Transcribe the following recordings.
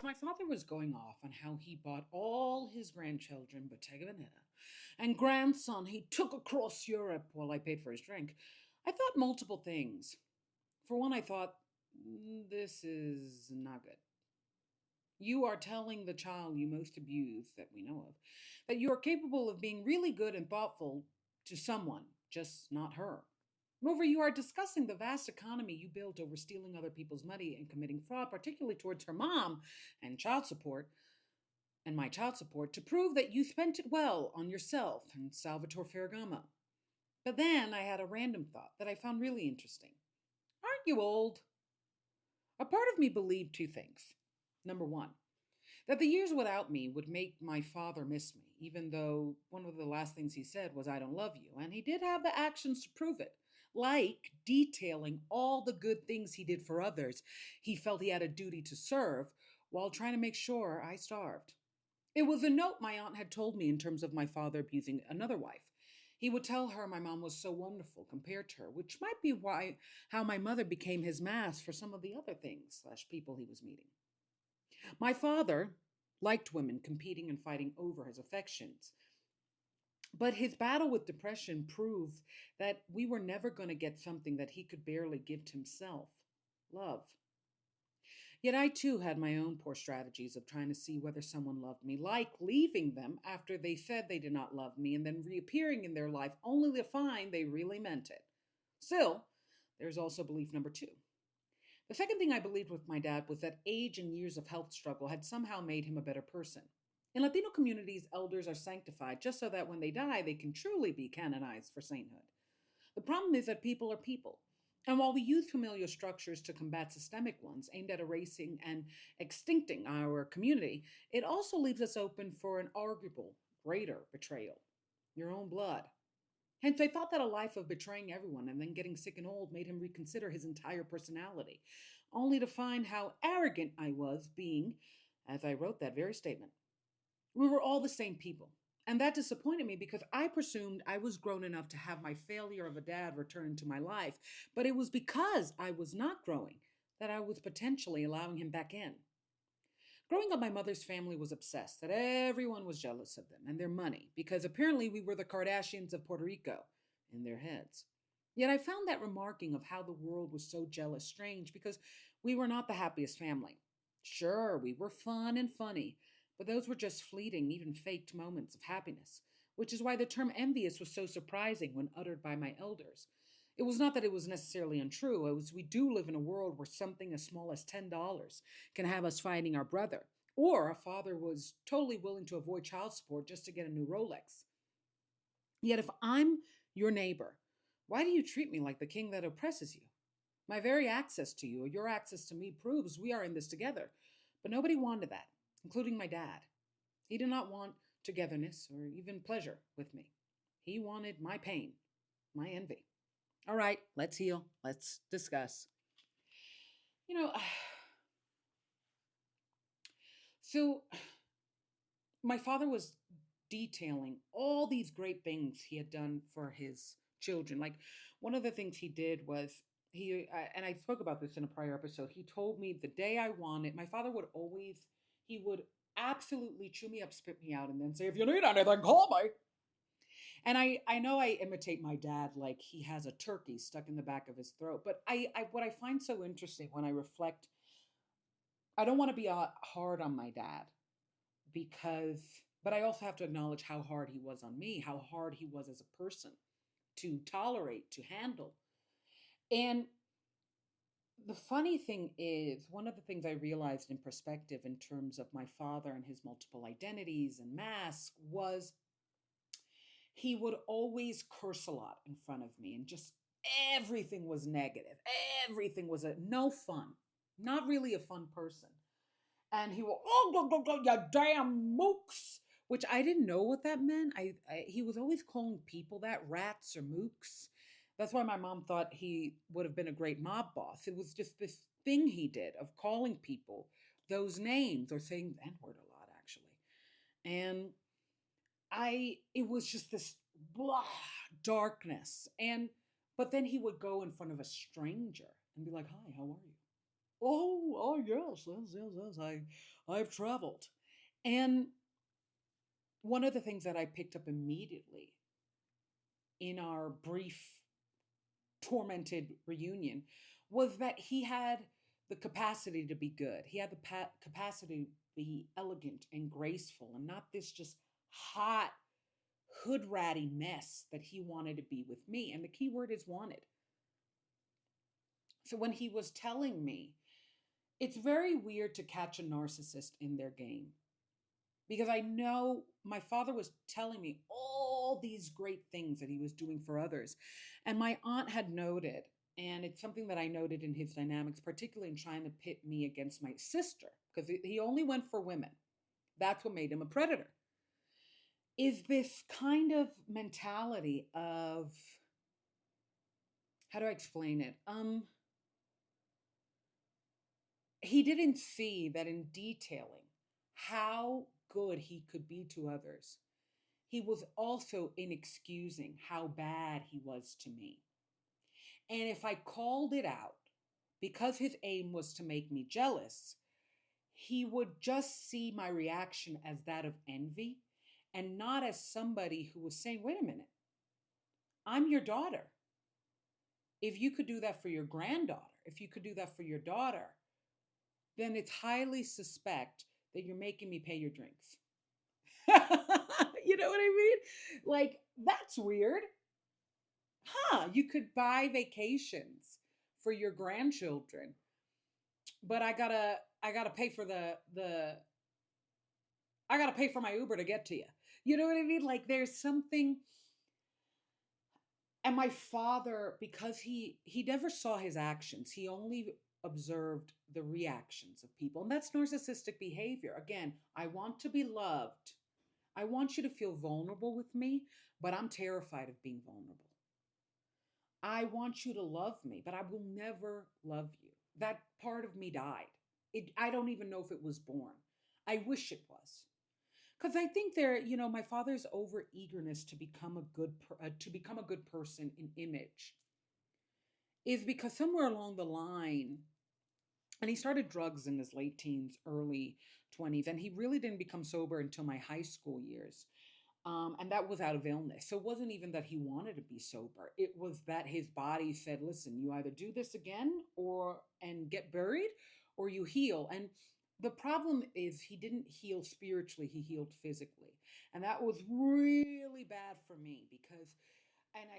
My father was going off on how he bought all his grandchildren Bottega Veneta and grandson he took across Europe while I paid for his drink. I thought multiple things. For one, I thought, this is not good. You are telling the child you most abuse that we know of that you are capable of being really good and thoughtful to someone, just not her. Moreover, you are discussing the vast economy you built over stealing other people's money and committing fraud, particularly towards her mom and child support and my child support, to prove that you spent it well on yourself and Salvatore Ferragamo. But then I had a random thought that I found really interesting. Aren't you old? A part of me believed two things. Number one, that the years without me would make my father miss me, even though one of the last things he said was, I don't love you. And he did have the actions to prove it, like detailing all the good things he did for others he felt he had a duty to serve while trying to make sure I starved. It was a note my aunt had told me in terms of my father abusing another wife. He would tell her my mom was so wonderful compared to her, which might be why how my mother became his mask for some of the other things slash people he was meeting. My father liked women competing and fighting over his affections, but his battle with depression proved that we were never going to get something that he could barely give to himself: love. Yet I too had my own poor strategies of trying to see whether someone loved me, like leaving them after they said they did not love me and then reappearing in their life only to find they really meant it. Still, there's also belief number two. The second thing I believed with my dad was that age and years of health struggle had somehow made him a better person. In Latino communities, elders are sanctified just so that when they die, they can truly be canonized for sainthood. The problem is that people are people. And while we use familiar structures to combat systemic ones aimed at erasing and extincting our community, it also leaves us open for an arguable, greater betrayal: your own blood. Hence, I thought that a life of betraying everyone and then getting sick and old made him reconsider his entire personality, only to find how arrogant I was being, as I wrote that very statement. We were all the same people. And that disappointed me because I presumed I was grown enough to have my failure of a dad return into my life. But it was because I was not growing that I was potentially allowing him back in. Growing up, my mother's family was obsessed that everyone was jealous of them and their money because apparently we were the Kardashians of Puerto Rico in their heads. Yet I found that remarking of how the world was so jealous strange because we were not the happiest family. Sure, we were fun and funny, but those were just fleeting, even faked moments of happiness, which is why the term envious was so surprising when uttered by my elders. It was not that it was necessarily untrue. It was we do live in a world where something as small as $10 can have us fighting our brother. Or a father was totally willing to avoid child support just to get a new Rolex. Yet if I'm your neighbor, why do you treat me like the king that oppresses you? My very access to you, or your access to me, proves we are in this together. But nobody wanted that, including my dad. He did not want togetherness or even pleasure with me. He wanted my pain, my envy. All right, let's heal. Let's discuss. You know, so my father was detailing all these great things he had done for his children. Like one of the things he did was and I spoke about this in a prior episode. He told me the day I wanted, my father would always, he would absolutely chew me up, spit me out, and then say, if you need anything, call me. And I know I imitate my dad like he has a turkey stuck in the back of his throat. But I what I find so interesting when I reflect, I don't want to be hard on my dad because, but I also have to acknowledge how hard he was on me, how hard he was as a person to tolerate, to handle. And the funny thing is, one of the things I realized in perspective in terms of my father and his multiple identities and masks was he would always curse a lot in front of me and just everything was negative. Everything was no fun. Not really a fun person. And he will, oh, you damn mooks, which I didn't know what that meant. He was always calling people that rats or mooks. That's why my mom thought he would have been a great mob boss. It was just this thing he did of calling people those names or saying the N word a lot, actually. And it was just this blah darkness. But then he would go in front of a stranger and be like, hi, how are you? Oh, yes. I've traveled. And one of the things that I picked up immediately in our brief, tormented reunion was that he had the capacity to be good. He had the capacity to be elegant and graceful and not this just hot, hood ratty mess that he wanted to be with me. And the key word is wanted. So when he was telling me, it's very weird to catch a narcissist in their game because I know my father was telling me all these great things that he was doing for others. And my aunt had noted, and it's something that I noted in his dynamics, particularly in trying to pit me against my sister, because he only went for women. That's what made him a predator. Is this kind of mentality of, how do I explain it? He didn't see that in detailing how good he could be to others, he was also in excusing how bad he was to me. And if I called it out, because his aim was to make me jealous, he would just see my reaction as that of envy and not as somebody who was saying, wait a minute, I'm your daughter. If you could do that for your granddaughter, if you could do that for your daughter, then it's highly suspect that you're making me pay your drinks. You know what I mean? Like, that's weird. Huh, you could buy vacations for your grandchildren, but I gotta pay for the I gotta pay for my Uber to get to you. You know what I mean? Like there's something. And my father, because he never saw his actions, he only observed the reactions of people. And that's narcissistic behavior. Again, I want to be loved. I want you to feel vulnerable with me, but I'm terrified of being vulnerable. I want you to love me, but I will never love you. That part of me died. I don't even know if it was born. I wish it was. Because I think my father's over eagerness to become to become a good person in image is because somewhere along the line, and he started drugs in his late teens, early 20s, and he really didn't become sober until my high school years. And that was out of illness. So it wasn't even that he wanted to be sober. It was that his body said, listen, you either do this again or and get buried or you heal. And the problem is he didn't heal spiritually, he healed physically. And that was really bad for me because and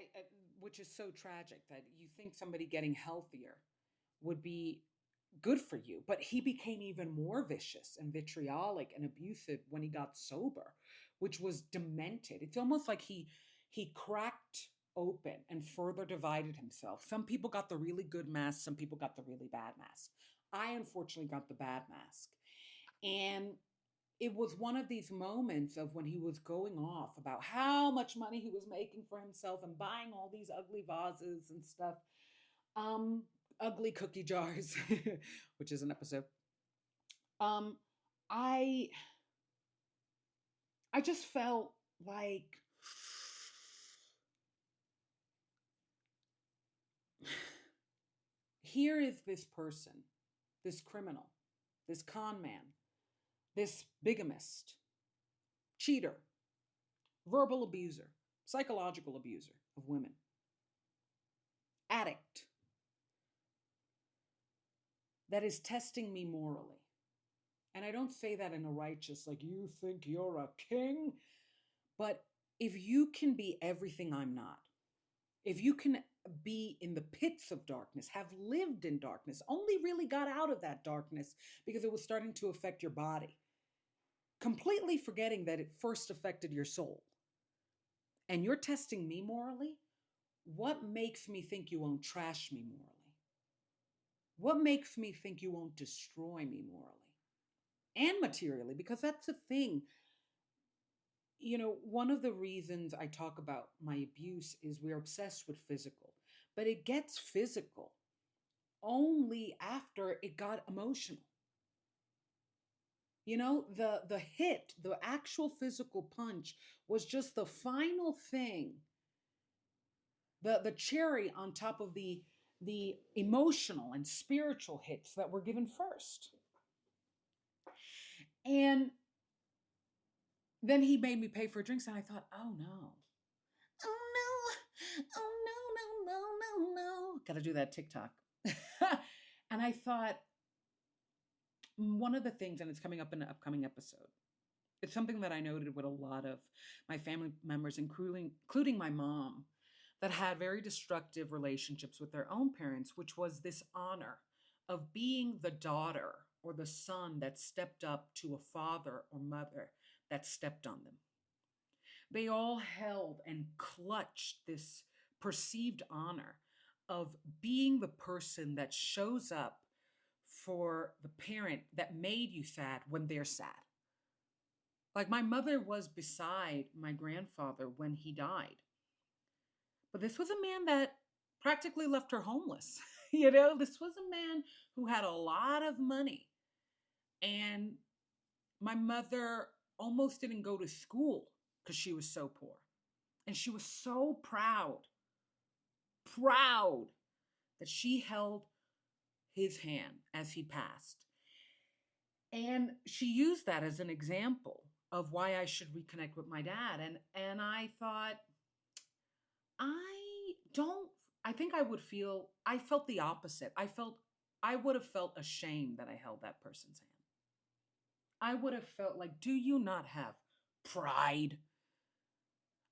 which is so tragic that you think somebody getting healthier would be good for you. But he became even more vicious and vitriolic and abusive when he got sober, which was demented. It's almost like he cracked open and further divided himself. Some people got the really good mask, some people got the really bad mask. I unfortunately got the bad mask. And it was one of these moments of when he was going off about how much money he was making for himself and buying all these ugly vases and stuff. Um, ugly cookie jars, which is an episode. Um, I I just felt like here is this person, this criminal, this con man, this bigamist, cheater, verbal abuser, psychological abuser of women, addict, that is testing me morally. And I don't say that in a righteous, like, you think you're a king. But if you can be everything I'm not, if you can be in the pits of darkness, have lived in darkness, only really got out of that darkness because it was starting to affect your body, completely forgetting that it first affected your soul, and you're testing me morally, what makes me think you won't trash me morally? What makes me think you won't destroy me morally and materially? Because that's the thing. One of the reasons I talk about my abuse is we're obsessed with physical, but it gets physical only after it got emotional. The hit, the actual physical punch was just the final thing, the cherry on top of the the emotional and spiritual hits that were given first. And then he made me pay for drinks, and I thought, oh no. Oh no. Oh no, no, no, no, no. Gotta do that TikTok. And I thought, one of the things, and it's coming up in an upcoming episode, it's something that I noted with a lot of my family members, including my mom, that had very destructive relationships with their own parents, which was this honor of being the daughter or the son that stepped up to a father or mother that stepped on them. They all held and clutched this perceived honor of being the person that shows up for the parent that made you sad when they're sad. Like my mother was beside my grandfather when he died. But this was a man that practically left her homeless. This was a man who had a lot of money. And my mother almost didn't go to school because she was so poor. And she was so proud that she held his hand as he passed. And she used that as an example of why I should reconnect with my dad. And I thought, I think I felt the opposite. I would have felt ashamed that I held that person's hand. I would have felt like, do you not have pride?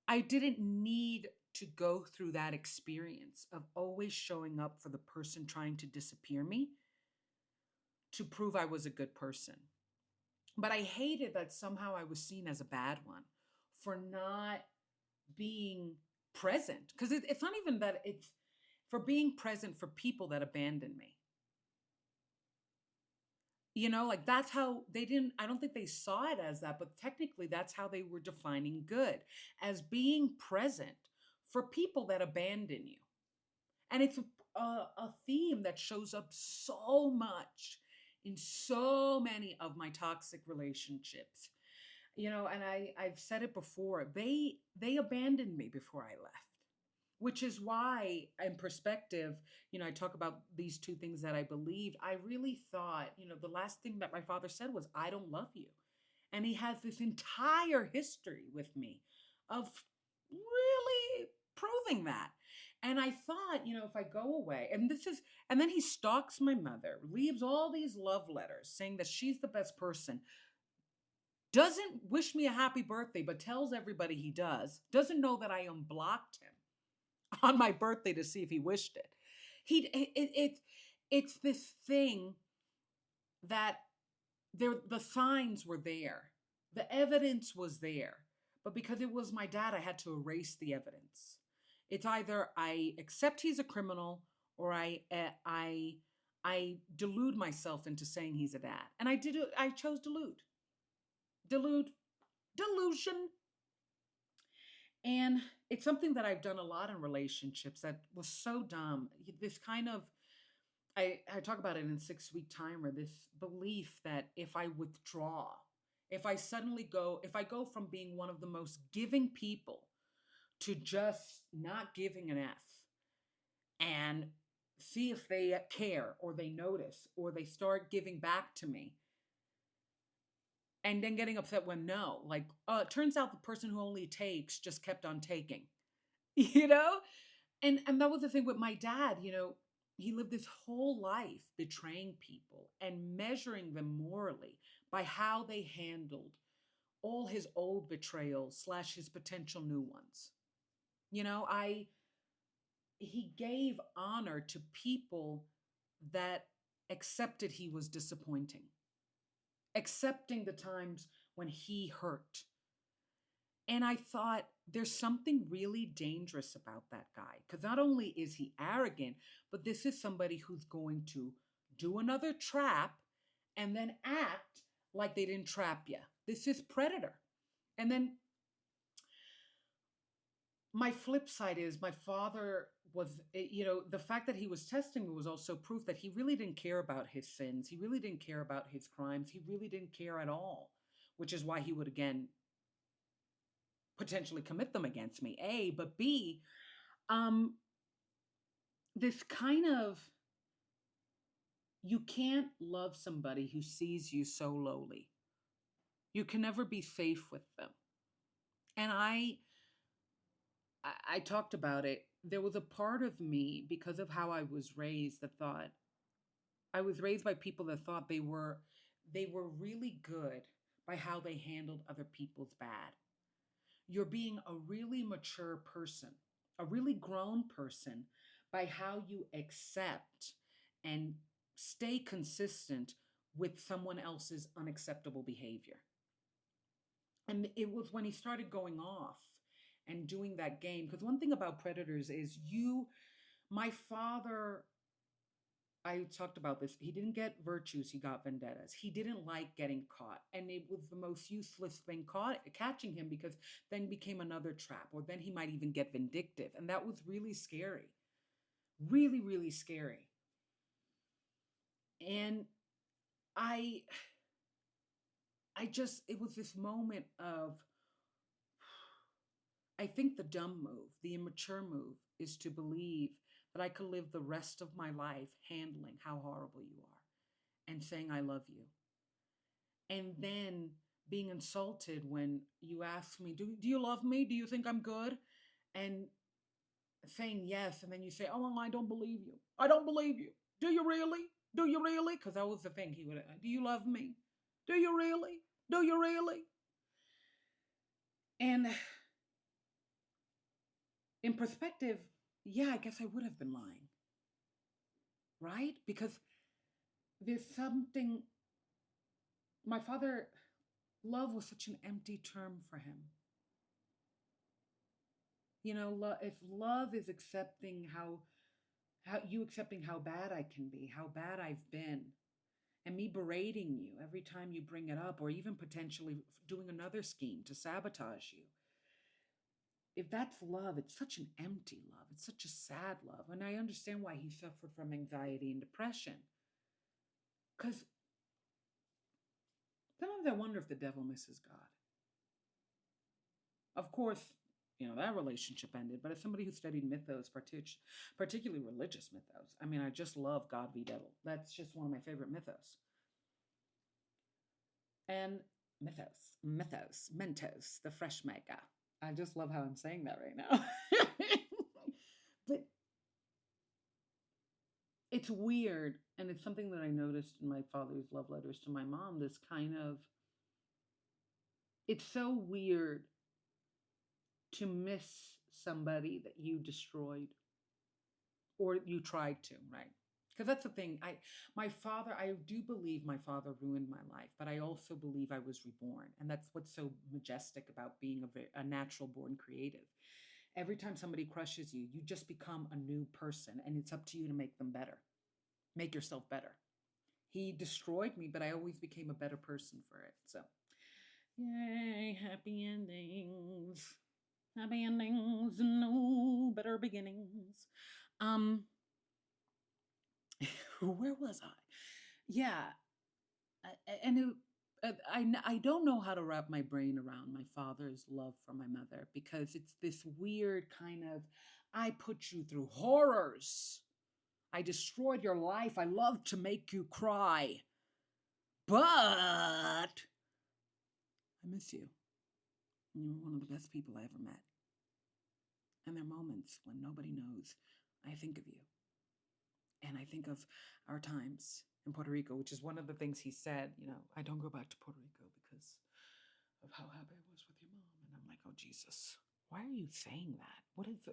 I didn't need to go through that experience of always showing up for the person trying to disappear me to prove I was a good person. But I hated that somehow I was seen as a bad one for not being present. Because it's not even that, it's for being present for people that abandoned me. Like that's how I don't think they saw it as that, but technically that's how they were defining good, as being present for people that abandon you. And it's a theme that shows up so much in so many of my toxic relationships. And I've said it before, they abandoned me before I left. Which is why, in perspective, I talk about these two things that I believed. I really thought, the last thing that my father said was, I don't love you. And he has this entire history with me of really proving that. And I thought, if I go away, and then he stalks my mother, leaves all these love letters saying that she's the best person, doesn't wish me a happy birthday, but tells everybody he doesn't know that I unblocked him on my birthday to see if he wished it. It's this thing that the signs were there, the evidence was there, but because it was my dad, I had to erase the evidence. It's either I accept he's a criminal or I delude myself into saying he's a dad, and I chose delusion. And it's something that I've done a lot in relationships that was so dumb. This kind of, I talk about it in 6-week timer, this belief that if I withdraw, if I go from being one of the most giving people to just not giving an F and see if they care or they notice or they start giving back to me, and then getting upset when no, like, it turns out the person who only takes just kept on taking, you know? And that was the thing with my dad, he lived this whole life betraying people and measuring them morally by how they handled all his old betrayals / his potential new ones. He gave honor to people that accepted he was disappointing, accepting the times when he hurt. And I thought, there's something really dangerous about that guy. Because not only is he arrogant, but this is somebody who's going to do another trap and then act like they didn't trap you. This is predator. And then my flip side is my father was, the fact that he was testing me was also proof that he really didn't care about his sins. He really didn't care about his crimes. He really didn't care at all, which is why he would, again, potentially commit them against me, A. But B, this kind of, you can't love somebody who sees you so lowly. You can never be safe with them. And I talked about it. There was a part of me, because of how I was raised, that thought, I was raised by people that thought they were really good by how they handled other people's bad. You're being a really mature person, a really grown person, by how you accept and stay consistent with someone else's unacceptable behavior. And it was when he started going off and doing that game. Because one thing about predators is my father, I talked about this. He didn't get virtues, he got vendettas. He didn't like getting caught. And it was the most useless thing catching him, because then became another trap, or then he might even get vindictive. And that was really scary. Really, really scary. And I it was this moment of, I think the dumb move, the immature move, is to believe that I could live the rest of my life handling how horrible you are and saying I love you. And then being insulted when you ask me, do you love me? Do you think I'm good? And saying yes. And then you say, oh, well, I don't believe you. I don't believe you. Do you really? Do you really? Because that was the thing. He would, do you love me? Do you really? Do you really? And in perspective, yeah, I guess I would have been lying, right? Because there's something, my father, love was such an empty term for him. You know, if love is accepting how bad I can be, how bad I've been, and me berating you every time you bring it up, or even potentially doing another scheme to sabotage you. If that's love, it's such an empty love. It's such a sad love. And I understand why he suffered from anxiety and depression. Because sometimes I wonder if the devil misses God. Of course, that relationship ended, but as somebody who studied mythos, particularly religious mythos, I mean, I just love God v. Devil. That's just one of my favorite mythos. And mythos, Mentos, the fresh mega. I just love how I'm saying that right now. But it's weird, and it's something that I noticed in my father's love letters to my mom, this kind of, it's so weird to miss somebody that you destroyed, or you tried to, right? Because that's the thing. I do believe my father ruined my life, but I also believe I was reborn. And that's what's so majestic about being a natural born creative. Every time somebody crushes you, you just become a new person, and it's up to you to make them better. Make yourself better. He destroyed me, but I always became a better person for it. So, yay, happy endings. Happy endings, no better beginnings. Um, where was I? Yeah, and I don't know how to wrap my brain around my father's love for my mother, because it's this weird kind of, I put you through horrors. I destroyed your life. I love to make you cry. But I miss you. You were one of the best people I ever met. And there are moments when nobody knows I think of you. And I think of our times in Puerto Rico, which is one of the things he said, I don't go back to Puerto Rico because of how happy I was with your mom. And I'm like, oh, Jesus, why are you saying that? What is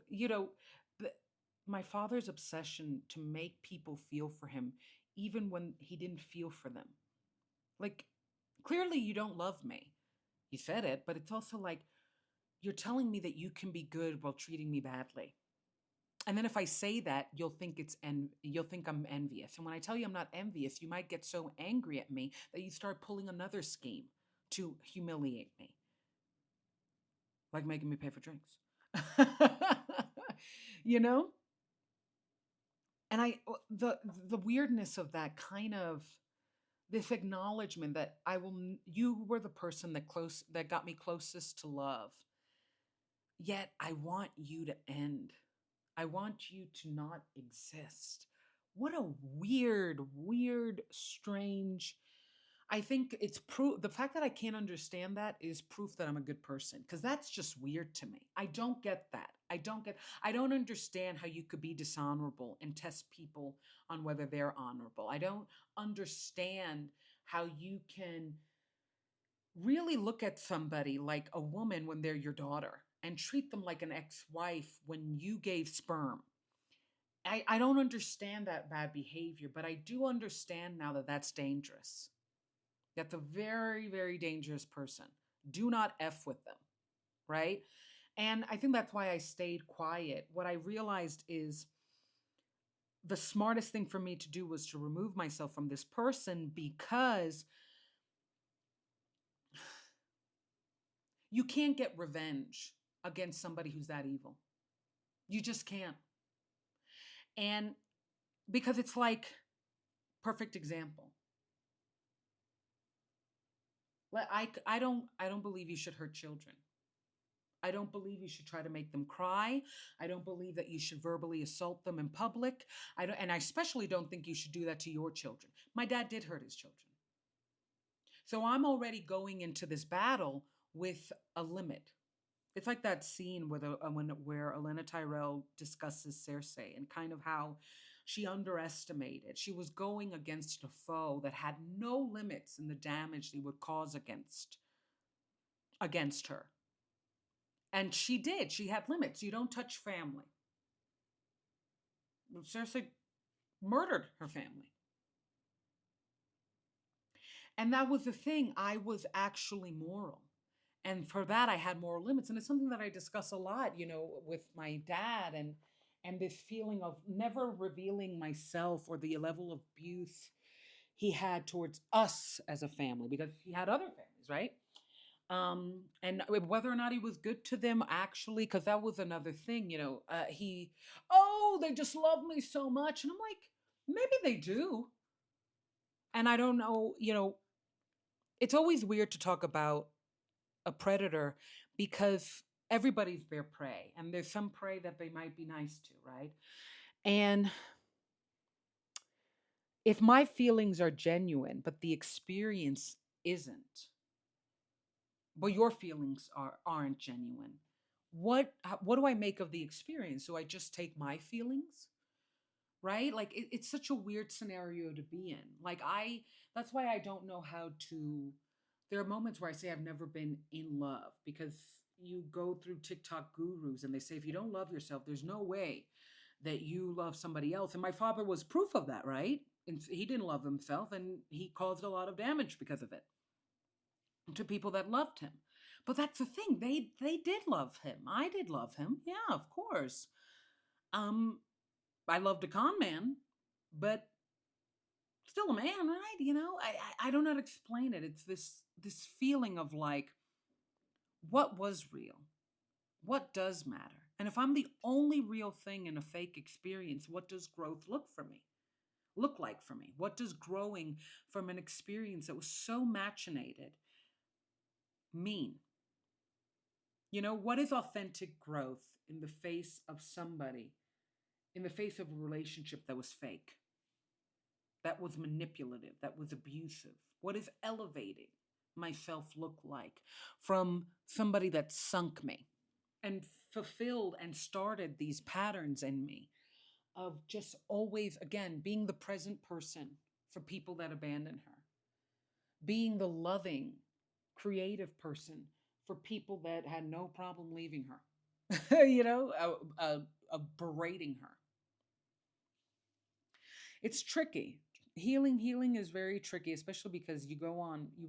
my father's obsession to make people feel for him, even when he didn't feel for them. Like, clearly you don't love me. He said it, but it's also like, you're telling me that you can be good while treating me badly. And then if I say that, you'll think you'll think I'm envious. And when I tell you I'm not envious, you might get so angry at me that you start pulling another scheme to humiliate me, like making me pay for drinks. you know? And the weirdness of that kind of, this acknowledgement that you were the person that got me closest to love. Yet I want you to end. I want you to not exist. What a weird, weird, strange. I think it's proof. The fact that I can't understand that is proof that I'm a good person because that's just weird to me. I don't get that. I don't understand how you could be dishonorable and test people on whether they're honorable. I don't understand how you can really look at somebody like a woman when they're your daughter and treat them like an ex wife when you gave sperm. I don't understand that bad behavior, but I do understand now that that's dangerous. That's a very, very dangerous person. Do not F with them, right? And I think that's why I stayed quiet. What I realized is the smartest thing for me to do was to remove myself from this person because you can't get revenge against somebody who's that evil. You just can't. And because it's like, perfect example. I don't believe you should hurt children. I don't believe you should try to make them cry. I don't believe that you should verbally assault them in public. And I especially don't think you should do that to your children. My dad did hurt his children. So I'm already going into this battle with a limit. It's like that scene where Elena Tyrell discusses Cersei and kind of how she underestimated. She was going against a foe that had no limits in the damage they would cause against her. And she did. She had limits. You don't touch family. Cersei murdered her family. And that was the thing. I was actually moral. And for that, I had moral limits. And it's something that I discuss a lot, with my dad and this feeling of never revealing myself or the level of abuse he had towards us as a family because he had other families, right? And whether or not he was good to them actually, because that was another thing, they just love me so much. And I'm like, maybe they do. And I don't know, it's always weird to talk about a predator because everybody's their prey and there's some prey that they might be nice to, right? And if my feelings are genuine but the experience isn't, but your feelings aren't genuine, what do I make of the experience? Do I just take my feelings? Right? Like it's such a weird scenario to be in. Like that's why I don't know how to. There are moments where I say I've never been in love because you go through TikTok gurus and they say if you don't love yourself, there's no way that you love somebody else. And my father was proof of that, right? And he didn't love himself and he caused a lot of damage because of it to people that loved him. But that's the thing. They did love him. I did love him. Yeah, of course. Um I loved a con man, but still a man, right? I don't know how to explain it. It's this feeling of like, what was real? What does matter? And if I'm the only real thing in a fake experience, what does growth look like for me? What does growing from an experience that was so machinated mean? What is authentic growth in the face of somebody, in the face of a relationship that was fake, that was manipulative, that was abusive? What is elevating myself look like from somebody that sunk me and fulfilled and started these patterns in me of just always, again, being the present person for people that abandon her, being the loving, creative person for people that had no problem leaving her, berating her. It's tricky. Healing is very tricky, especially because you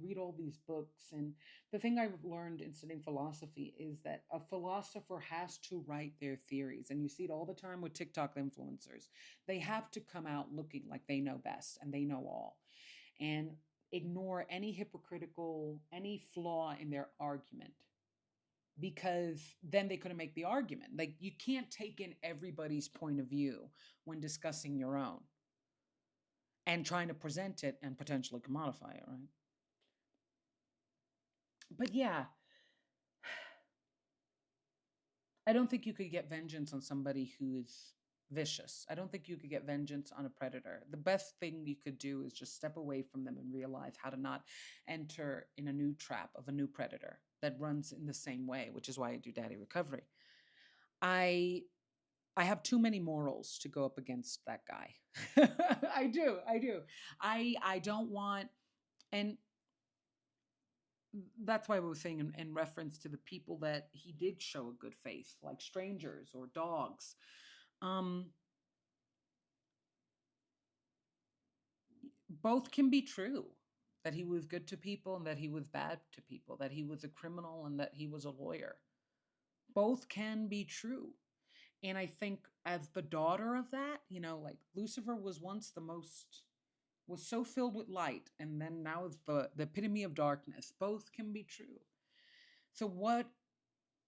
read all these books. And the thing I've learned in studying philosophy is that a philosopher has to write their theories. And you see it all the time with TikTok influencers. They have to come out looking like they know best and they know all and ignore any flaw in their argument because then they couldn't make the argument. Like you can't take in everybody's point of view when discussing your own and trying to present it and potentially commodify it, right? But yeah, I don't think you could get vengeance on somebody who is vicious. I don't think you could get vengeance on a predator. The best thing you could do is just step away from them and realize how to not enter in a new trap of a new predator that runs in the same way, which is why I do daddy recovery. I I have too many morals to go up against that guy. I do. I do. I don't want, and that's why we were saying in reference to the people that he did show a good face, like strangers or dogs. Um, both can be true, that he was good to people and that he was bad to people, that he was a criminal and that he was a lawyer. Both can be true. And I think as the daughter of that, like Lucifer was once was so filled with light, and then now is the epitome of darkness. Both can be true. So what,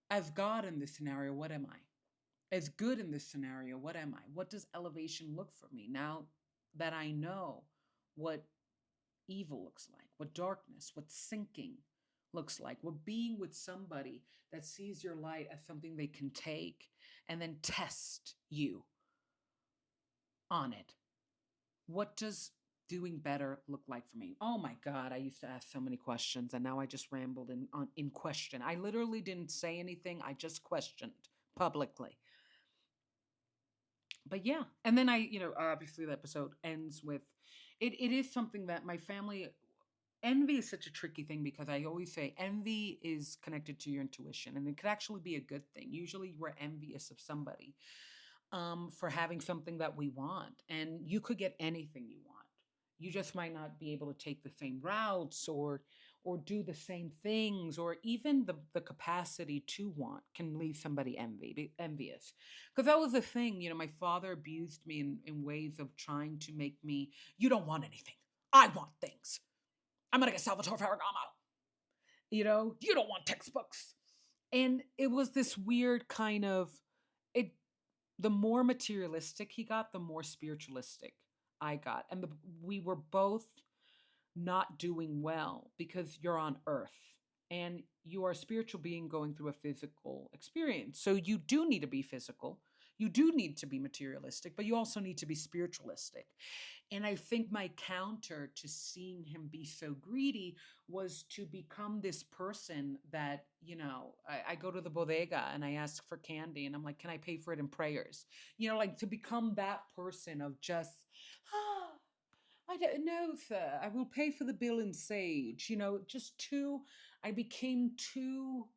as God in this scenario, what am I? As good in this scenario, what am I? What does elevation look for me now that I know what evil looks like, what darkness, what sinking looks like, what being with somebody that sees your light as something they can take and then test you on it? What does doing better look like for me? Oh my God, I used to ask so many questions and now I just rambled in question. I literally didn't say anything, I just questioned publicly. But yeah, and then obviously the episode ends with it is something that my family, envy is such a tricky thing because I always say envy is connected to your intuition and it could actually be a good thing. Usually we're envious of somebody for having something that we want, and you could get anything you want. You just might not be able to take the same routes or do the same things, or even the capacity to want can leave somebody envious. Because that was the thing, my father abused me in ways of trying to make me, you don't want anything. I want things. I'm gonna get Salvatore Ferragamo. You don't want textbooks. And it was this weird kind of it the more materialistic he got, the more spiritualistic I got. And we were both not doing well because you're on earth and you are a spiritual being going through a physical experience. So you do need to be physical. You do need to be materialistic, but you also need to be spiritualistic. And I think my counter to seeing him be so greedy was to become this person that, I go to the bodega and I ask for candy and I'm like, can I pay for it in prayers? Like to become that person of just, ah, I don't know, sir. I will pay for the bill in sage. Just too, I became too,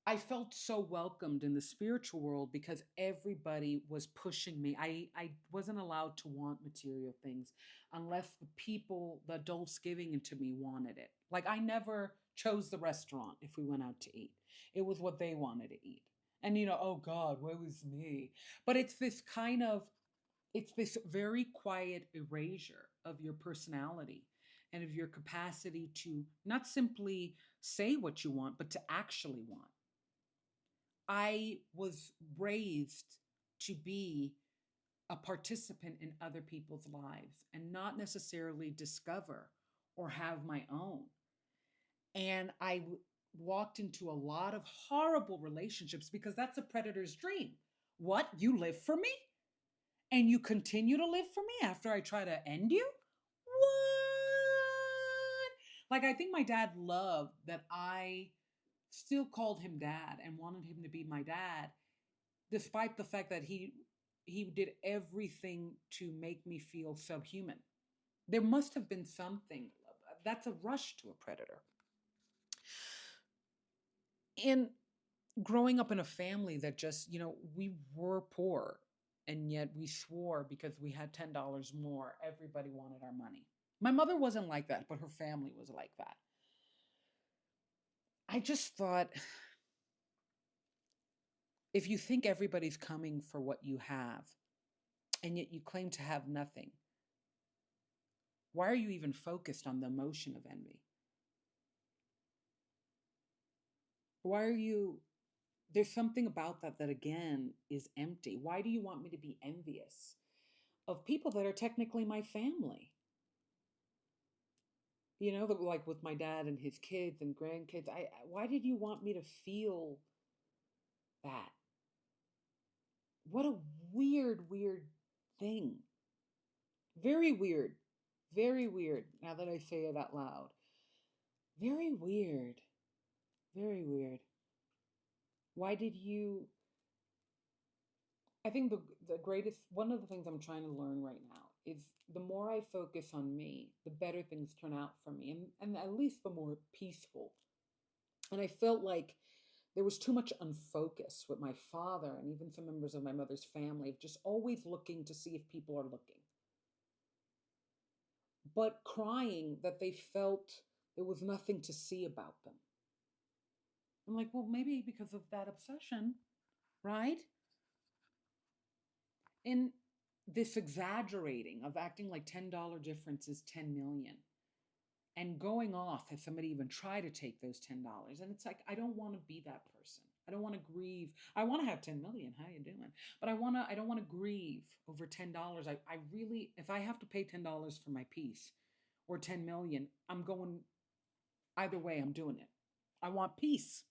I felt so welcomed in the spiritual world because everybody was pushing me. I wasn't allowed to want material things unless the people, the adults giving it to me wanted it. Like I never chose the restaurant if we went out to eat. It was what they wanted to eat. And oh God, woe is me. But it's this very quiet erasure of your personality and of your capacity to not simply say what you want, but to actually want. I was raised to be a participant in other people's lives and not necessarily discover or have my own. And walked into a lot of horrible relationships because that's a predator's dream. What? You live for me? And you continue to live for me after I try to end you? What? Like, I think my dad loved that I still called him dad and wanted him to be my dad, despite the fact that he did everything to make me feel subhuman. There must have been something that's a rush to a predator. And growing up in a family that just, we were poor and yet we swore because we had $10 more, everybody wanted our money. My mother wasn't like that, but her family was like that. I just thought, if you think everybody's coming for what you have, and yet you claim to have nothing, why are you even focused on the emotion of envy? Why are you, there's something about that again is empty. Why do you want me to be envious of people that are technically my family? like with my dad and his kids and grandkids. Why did you want me to feel that? What a weird, weird thing. Very weird. Very weird now that I say it out loud. Very weird. Very weird. Why did you I think the greatest one of the things I'm trying to learn right now is the more I focus on me, the better things turn out for me, and at least the more peaceful. And I felt like there was too much unfocus with my father and even some members of my mother's family of just always looking to see if people are looking, but crying that they felt there was nothing to see about them. I'm like, well, maybe because of that obsession, right? In this exaggerating of acting like $10 difference is 10 million and going off if somebody even try to take those $10. And it's like, I don't want to be that person. I don't want to grieve. I want to have 10 million. How you doing? But I don't want to grieve over $10. I really, if I have to pay $10 for my peace or 10 million, I'm going either way. I'm doing it. I want peace.